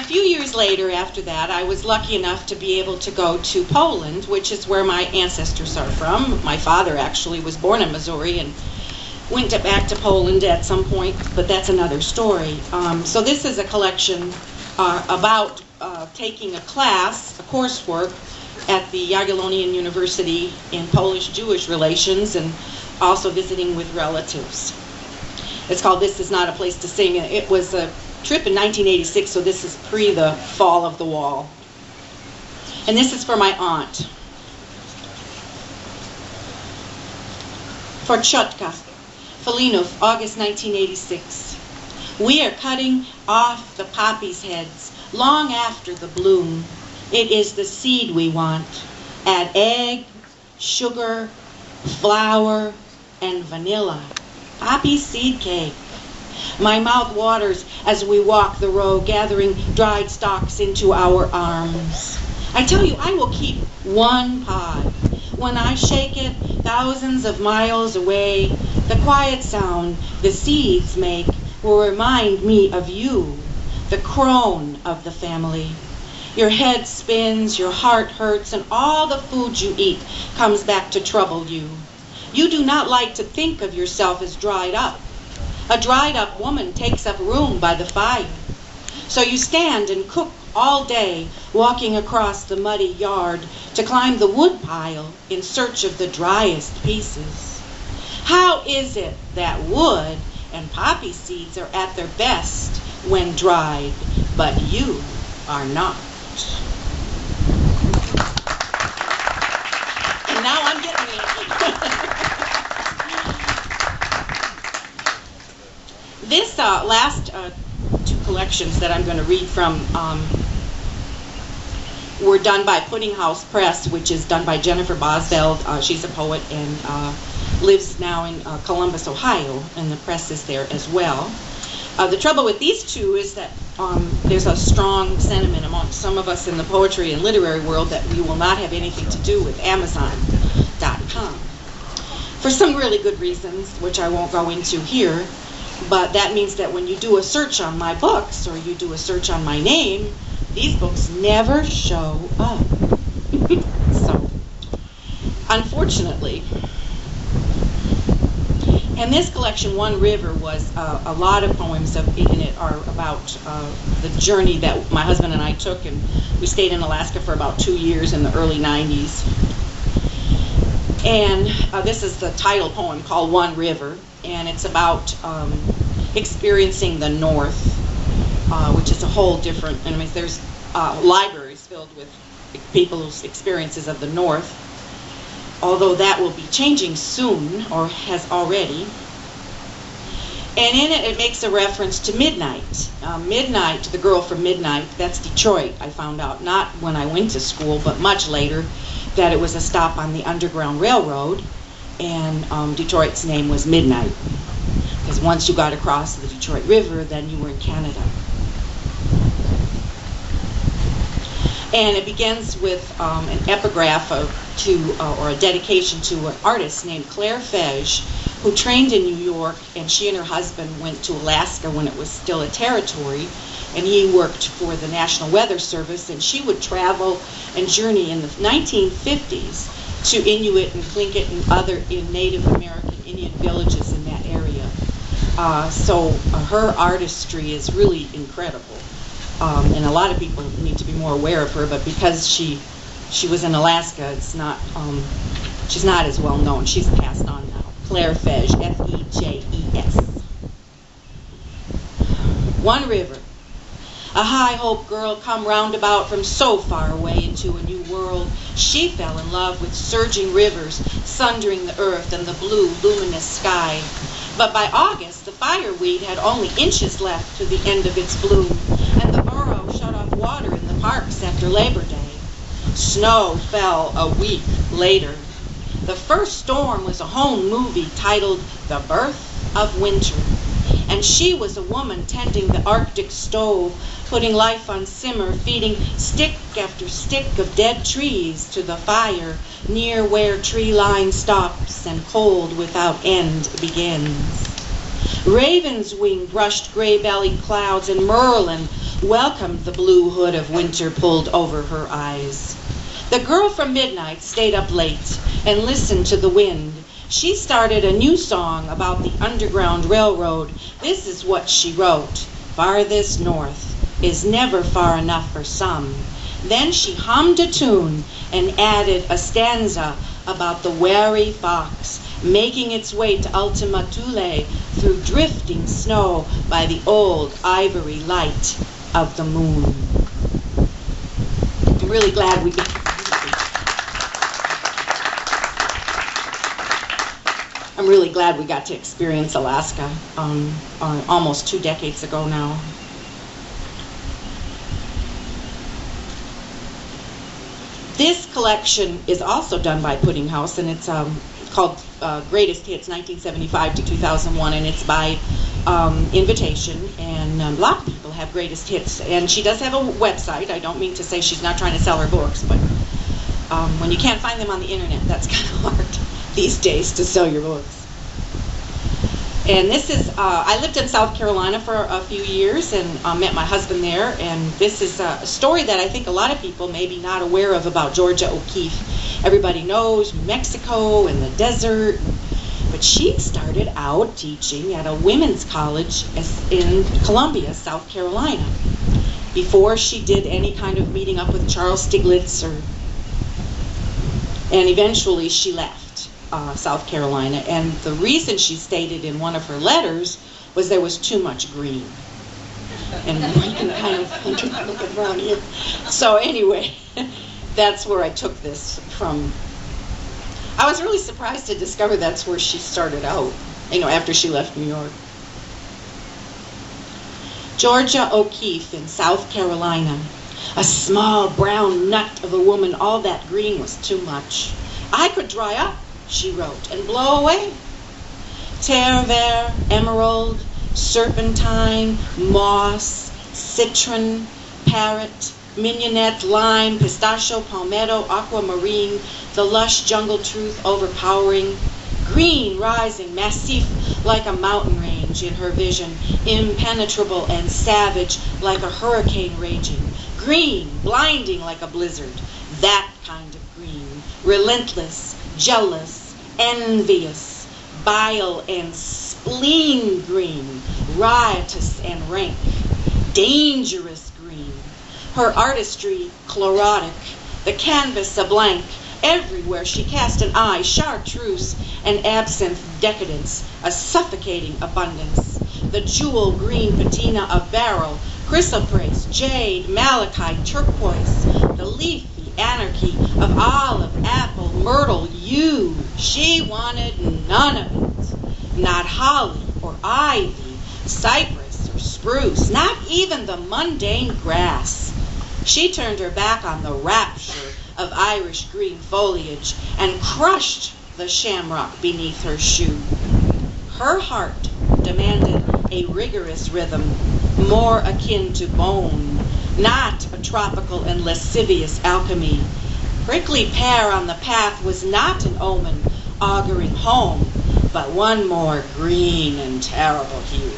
few years later after that, I was lucky enough to be able to go to Poland, which is where my ancestors are from. My father actually was born in Missouri and went back to Poland at some point, but that's another story. So this is a collection about taking a class, a coursework, at the Jagiellonian University in Polish-Jewish relations, and also visiting with relatives. It's called This Is Not a Place to Sing. It was a trip in 1986, so this is pre the fall of the wall. And this is for my aunt. For Chotka, Felinov, August 1986. We are cutting off the poppies' heads long after the bloom. It is the seed we want. Add egg, sugar, flour, and vanilla. Poppy seed cake. My mouth waters as we walk the row, gathering dried stalks into our arms. I tell you, I will keep one pod. When I shake it thousands of miles away, the quiet sound the seeds make will remind me of you, the crone of the family. Your head spins, your heart hurts, and all the food you eat comes back to trouble you. You do not like to think of yourself as dried up. A dried up woman takes up room by the fire. So you stand and cook all day, walking across the muddy yard to climb the wood pile in search of the driest pieces. How is it that wood and poppy seeds are at their best when dried, but you are not? And now I'm getting it. This last two collections that I'm going to read from were done by Pudding House Press, which is done by Jennifer Bosveld. She's a poet and lives now in Columbus, Ohio, and the press is there as well. The trouble with these two is that there's a strong sentiment amongst some of us in the poetry and literary world that we will not have anything to do with Amazon.com. For some really good reasons, which I won't go into here, but that means that when you do a search on my books or you do a search on my name, these books never show up. So, unfortunately, and this collection, One River, was a lot of poems in it are about the journey that my husband and I took, and we stayed in Alaska for about 2 years in the early 90s. And this is the title poem called One River, and it's about experiencing the North, which is a whole different, I mean, there's libraries filled with people's experiences of the North, although that will be changing soon, or has already. And in it, it makes a reference to Midnight. Midnight, the girl from Midnight, that's Detroit, I found out, not when I went to school, but much later, that it was a stop on the Underground Railroad, and Detroit's name was Midnight. Because once you got across the Detroit River, then you were in Canada. And it begins with an epigraph or a dedication to an artist named Claire Fege, who trained in New York, and she and her husband went to Alaska when it was still a territory, and he worked for the National Weather Service, and she would travel and journey in the 1950s to Inuit and Tlingit and other Native American Indian villages in that area. So her artistry is really incredible. And a lot of people need to be more aware of her, but because she was in Alaska, it's not, she's not as well known. She's passed on now. Claire Fege, F-E-J-E-S. One River. A high hope girl come roundabout from so far away into a new world. She fell in love with surging rivers, sundering the earth and the blue, luminous sky. But by August, the fireweed had only inches left to the end of its bloom, and the borough shut off water in the parks after Labor Day. Snow fell a week later. The first storm was a home movie titled The Birth of Winter, and she was a woman tending the Arctic stove, putting life on simmer, feeding stick after stick of dead trees to the fire, near where tree line stops and cold without end begins. Raven's wing brushed gray-bellied clouds, and Merlin welcomed the blue hood of winter pulled over her eyes. The girl from midnight stayed up late and listened to the wind. She started a new song about the Underground Railroad. This is what she wrote: "Farthest north is never far enough for some." Then she hummed a tune and added a stanza about the wary fox making its way to Ultima Thule through drifting snow by the old ivory light of the moon. I'm really glad we got to experience Alaska almost 2 decades ago now. This collection is also done by Pudding House, and it's called Greatest Hits 1975 to 2001, and it's by invitation, and a lot of people have Greatest Hits. And she does have a website. I don't mean to say she's not trying to sell her books, but when you can't find them on the internet, that's kind of hard these days to sell your books. And this is, I lived in South Carolina for a few years and met my husband there, and this is a story that I think a lot of people may be not aware of about Georgia O'Keeffe. Everybody knows Mexico and the desert, but she started out teaching at a women's college in Columbia, South Carolina, before she did any kind of meeting up with Charles Stiglitz, and eventually she left South Carolina, and the reason she stated in one of her letters was there was too much green. And you can kind of look around here. So anyway, that's where I took this from. I was really surprised to discover that's where she started out, after she left New York. Georgia O'Keeffe in South Carolina. A small brown nut of a woman, all that green was too much. I could dry up, she wrote, and blow away. Terre verte, emerald, serpentine, moss, citron, parrot, mignonette, lime, pistachio, palmetto, aquamarine, the lush jungle truth overpowering, green rising, massif like a mountain range in her vision, impenetrable and savage like a hurricane raging, green, blinding like a blizzard, that kind of green, relentless, jealous, envious, bile and spleen green, riotous and rank, dangerous green, her artistry chlorotic, the canvas a blank, everywhere she cast an eye, chartreuse and absinthe decadence, a suffocating abundance, the jewel green patina of beryl, chrysoprase, jade, malachite, turquoise, the leafy anarchy of olive, apple, myrtle, yew. She wanted none of it. Not holly or ivy, cypress or spruce, not even the mundane grass. She turned her back on the rapture of Irish green foliage and crushed the shamrock beneath her shoe. Her heart demanded a rigorous rhythm, more akin to bone, not a tropical and lascivious alchemy. Prickly pear on the path was not an omen auguring home, but one more green and terrible hue.